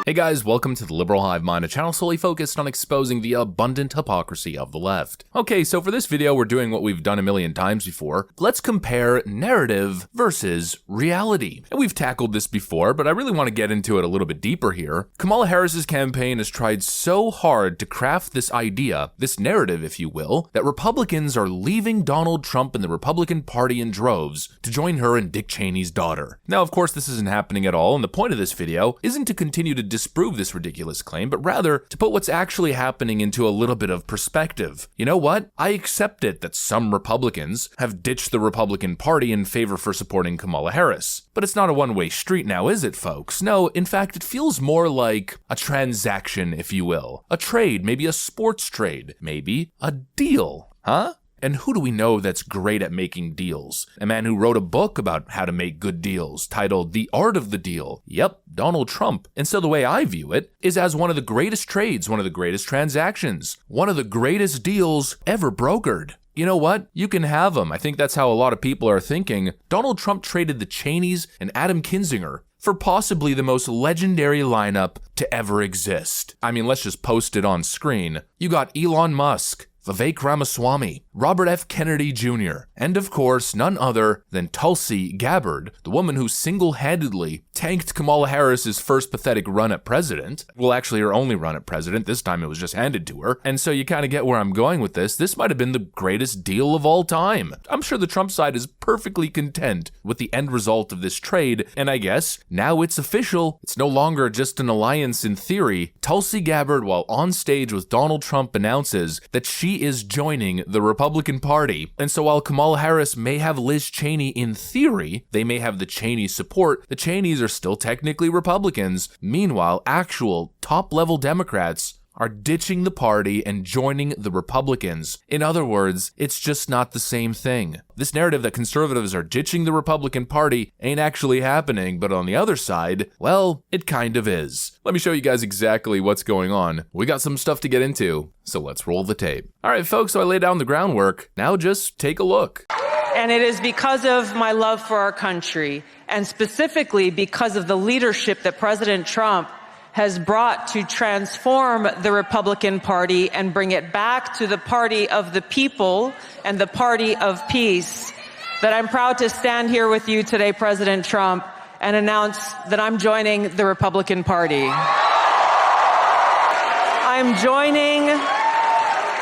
Hey guys, welcome to the Liberal Hive Mind, a channel solely focused on exposing the abundant hypocrisy of the left. Okay, so for this video, we're doing what we've done a million times before. Let's compare narrative versus reality. And we've tackled this before, but I really want to get into it a little bit deeper here. Kamala Harris's campaign has tried so hard to craft this idea, this narrative, if you will, that Republicans are leaving Donald Trump and the Republican Party in droves to join her and Dick Cheney's daughter. Now, of course, this isn't happening at all, and the point of this video isn't to continue to disprove this ridiculous claim, but rather to put what's actually happening into a little bit of perspective. You know what? I accept it that some Republicans have ditched the Republican Party in favor for supporting Kamala Harris. But it's not a one-way street now, is it, folks? No, in fact, it feels more like a transaction, if you will. A trade, maybe a sports trade, maybe a deal, huh? And who do we know that's great at making deals? A man who wrote a book about how to make good deals, titled The Art of the Deal. Yep, Donald Trump. And so the way I view it is as one of the greatest trades, one of the greatest transactions, one of the greatest deals ever brokered. You know what? You can have them. I think that's how a lot of people are thinking. Donald Trump traded the Cheneys and Adam Kinzinger for possibly the most legendary lineup to ever exist. I mean, let's just post it on screen. You got Elon Musk, Vivek Ramaswamy, Robert F. Kennedy Jr., and of course, none other than Tulsi Gabbard, the woman who single-handedly tanked Kamala Harris's first pathetic run at president. Well, actually, her only run at president. This time it was just handed to her. And so you kind of get where I'm going with this. This might have been the greatest deal of all time. I'm sure the Trump side is perfectly content with the end result of this trade, and I guess now it's official. It's no longer just an alliance in theory. Tulsi Gabbard, while on stage with Donald Trump, announces that she is joining the Republican Party. And so while Kamala Harris may have Liz Cheney in theory, they may have the Cheney support, the Cheneys are still technically Republicans. Meanwhile, actual top-level Democrats are ditching the party and joining the Republicans. In other words, it's just not the same thing. This narrative that conservatives are ditching the Republican Party ain't actually happening, but on the other side, well, it kind of is. Let me show you guys exactly what's going on. We got some stuff to get into, so let's roll the tape. All right, folks, so I laid down the groundwork. Now just take a look. And it is because of my love for our country, and specifically because of the leadership that President Trump has brought to transform the Republican Party and bring it back to the party of the people and the party of peace, that I'm proud to stand here with you today, President Trump, and announce that I'm joining the Republican Party. I'm joining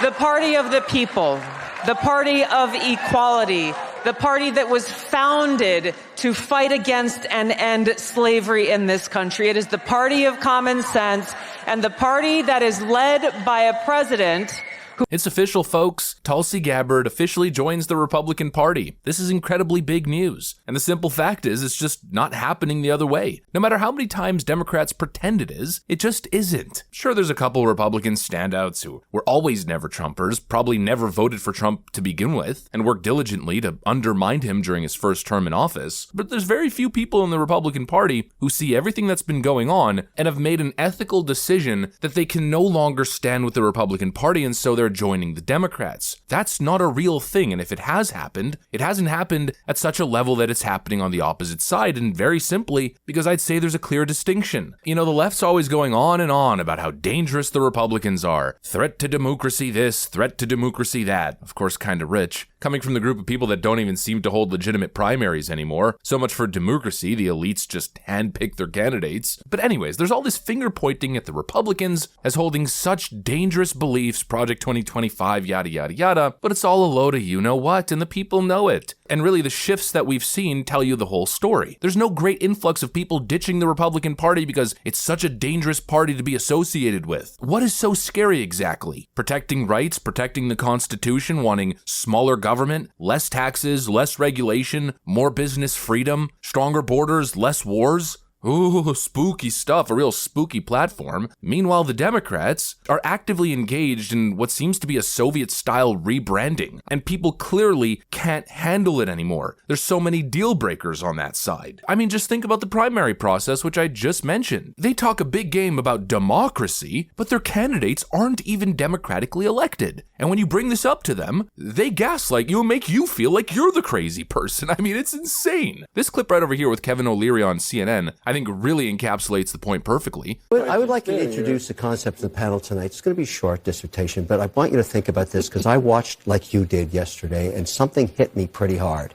the party of the people, the party of equality, the party that was founded to fight against and end slavery in this country. It is the party of common sense and the party that is led by a president who... It's official, folks. Tulsi Gabbard officially joins the Republican Party. This is incredibly big news. And the simple fact is, it's just not happening the other way. No matter how many times Democrats pretend it is, it just isn't. Sure, there's a couple Republican standouts who were always never Trumpers, probably never voted for Trump to begin with, and worked diligently to undermine him during his first term in office. But there's very few people in the Republican Party who see everything that's been going on and have made an ethical decision that they can no longer stand with the Republican Party, and so they're joining the Democrats. That's not a real thing, and if it has happened, it hasn't happened at such a level that it's happening on the opposite side, and very simply because I'd say there's a clear distinction. You know, the left's always going on and on about how dangerous the Republicans are. Threat to democracy this, threat to democracy that. Of course, kind of rich. Coming from the group of people that don't even seem to hold legitimate primaries anymore. So much for democracy, the elites just handpick their candidates. But anyways, there's all this finger pointing at the Republicans as holding such dangerous beliefs, Project 2025, yada yada yada, but it's all a load of you-know-what, and the people know it. And really, the shifts that we've seen tell you the whole story. There's no great influx of people ditching the Republican Party because it's such a dangerous party to be associated with. What is so scary exactly? Protecting rights, protecting the Constitution, wanting smaller government, less taxes, less regulation, more business freedom, stronger borders, less wars? Ooh, spooky stuff, a real spooky platform. Meanwhile, the Democrats are actively engaged in what seems to be a Soviet-style rebranding, and people clearly can't handle it anymore. There's so many deal breakers on that side. I mean, just think about the primary process, which I just mentioned. They talk a big game about democracy, but their candidates aren't even democratically elected. And when you bring this up to them, they gaslight you and make you feel like you're the crazy person. I mean, it's insane. This clip right over here with Kevin O'Leary on CNN, I think really encapsulates the point perfectly. I would like to introduce the concept of the panel tonight. It's going to be a short dissertation, but I want you to think about this because I watched like you did yesterday, and something hit me pretty hard.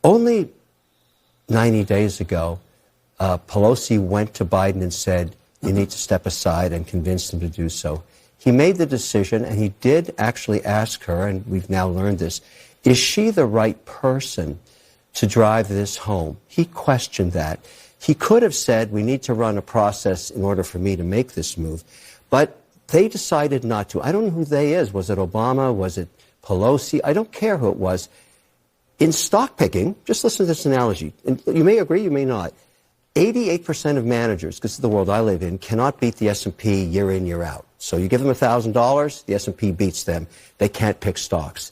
Only 90 days ago, Pelosi went to Biden and said, you need to step aside, and convinced him to do so. He made the decision, and he did actually ask her, and we've now learned this, is she the right person to drive this home? He questioned that. He could have said, we need to run a process in order for me to make this move. But they decided not to. I don't know who they is. Was it Obama? Was it Pelosi? I don't care who it was. In stock picking, just listen to this analogy. And you may agree, you may not. 88% of managers, because this is the world I live in, cannot beat the S&P year in, year out. So you give them $1,000, the S&P beats them. They can't pick stocks.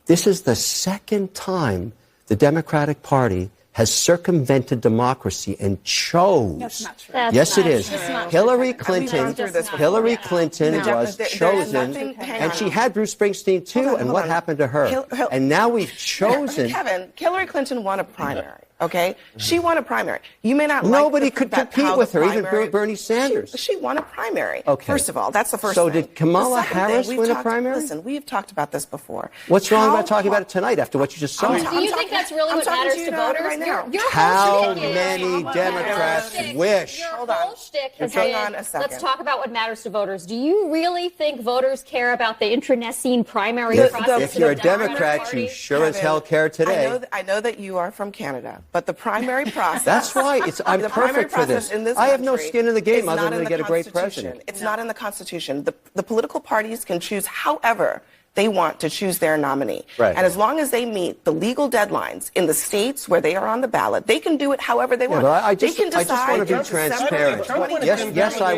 This is the second time the Democratic Party has circumvented democracy and chose. That's not true. Yes, it is. Hillary We've Clinton gone through this before. was chosen, and she had Bruce Springsteen too. And what happened to her? And now we've chosen. Kevin, Hillary Clinton won a primary. Okay, she won a primary. You may not. Nobody like could compete with her, even Bernie Sanders. She won a primary. Okay. First of all, that's the first So thing. did Kamala The second Harris thing, win a primary? Listen, we've talked about this before. What's wrong about talking about it tonight after what you just saw? Do you think that's really what matters to voters? Right now. Your How whole shtick is- many Democrats wish? Your Hold on. whole shtick has Hang on been, a second. let's talk about what matters to voters. Do you really think voters care about the internecine primary If process? you're a of the Democratic Democrat, Party? you sure as hell care today. I know that you are from Canada, but the primary process. That's right. I'm the primary perfect for this. process in this I have no country skin in the game is other not than in to the get a great Constitution. president. It's not in the Constitution. The political parties can choose however they want to choose their nominee. Right. And as long as they meet the legal deadlines in the states where they are on the ballot, they can do it however they want. But I they just can decide want to be December transparent. 2023. Yes, I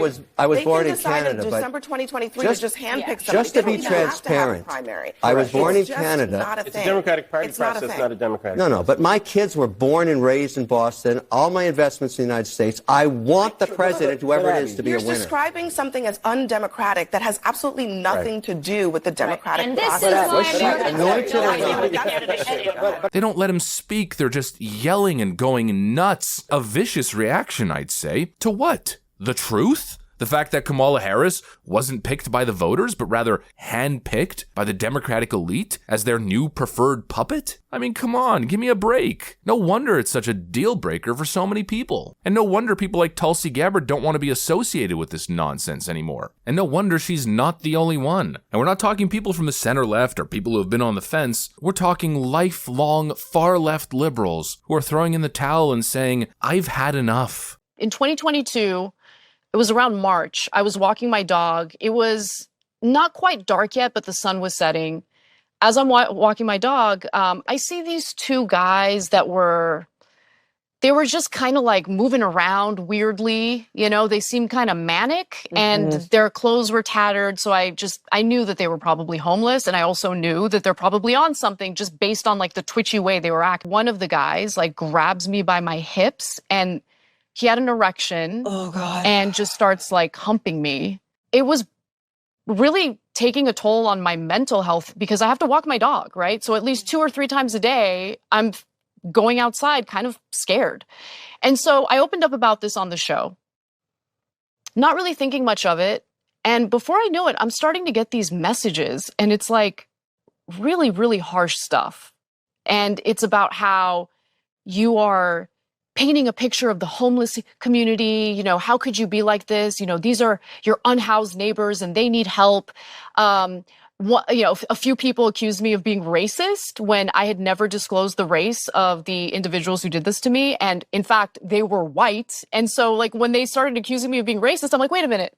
was born in Canada, They can decide in December 2023 to just handpick somebody. just to They be don't even have to have a transparent, primary. I was born in It's just Canada. not a It's a thing. Democratic Party It's not a process, thing. not a Democratic. No, but my kids were born and raised in Boston. All my investments in the United States. I want the president, whoever it is, to be a You're winner. describing something as undemocratic that has absolutely nothing to do with the democratic And this process. is why Was she anointed or not? They don't let him speak. They're just yelling and going nuts. A vicious reaction, I'd say. To what? The truth? The fact that Kamala Harris wasn't picked by the voters, but rather handpicked by the Democratic elite as their new preferred puppet? I mean, come on, give me a break. No wonder it's such a deal breaker for so many people. And no wonder people like Tulsi Gabbard don't want to be associated with this nonsense anymore. And no wonder she's not the only one. And we're not talking people from the center left or people who have been on the fence. We're talking lifelong far left liberals who are throwing in the towel and saying, I've had enough. In 2022, it was around March. I was walking my dog. It was not quite dark yet, but the sun was setting. As I'm walking my dog, I see these two guys that were just kind of like moving around weirdly. You know, they seemed kind of manic and their clothes were tattered. So I knew that they were probably homeless. And I also knew that they're probably on something just based on like the twitchy way they were acting. One of the guys like grabs me by my hips and he had an erection and just starts like humping me. It was really taking a toll on my mental health because I have to walk my dog, right? So at least 2 or 3 times a day, I'm going outside kind of scared. And so I opened up about this on the show, not really thinking much of it. And before I knew it, I'm starting to get these messages and it's like really, really harsh stuff. And it's about how you are painting a picture of the homeless community. You know, how could you be like this? You know, these are your unhoused neighbors and they need help. A few people accused me of being racist when I had never disclosed the race of the individuals who did this to me. And in fact, they were white. And so like when they started accusing me of being racist, I'm like, wait a minute.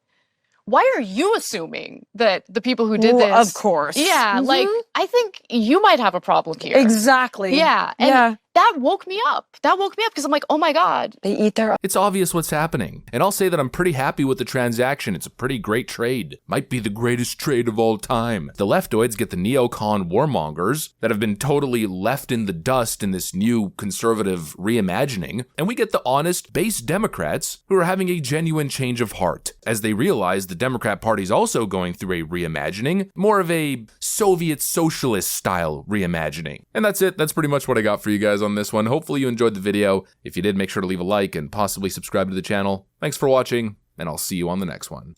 Why are you assuming that the people who did this? Of course. Yeah, like I think you might have a problem here. Exactly. Yeah. And that woke me up. That woke me up because I'm like, oh my God. They eat their It's obvious what's happening. And I'll say that I'm pretty happy with the transaction. It's a pretty great trade. Might be the greatest trade of all time. The leftoids get the neocon warmongers that have been totally left in the dust in this new conservative reimagining. And we get the honest, base Democrats who are having a genuine change of heart as they realize the Democrat Party's also going through a reimagining, more of a Soviet socialist style reimagining. And that's it. That's pretty much what I got for you guys on on this one. Hopefully you enjoyed the video. If you did, make sure to leave a like and possibly subscribe to the channel. Thanks for watching, and I'll see you on the next one.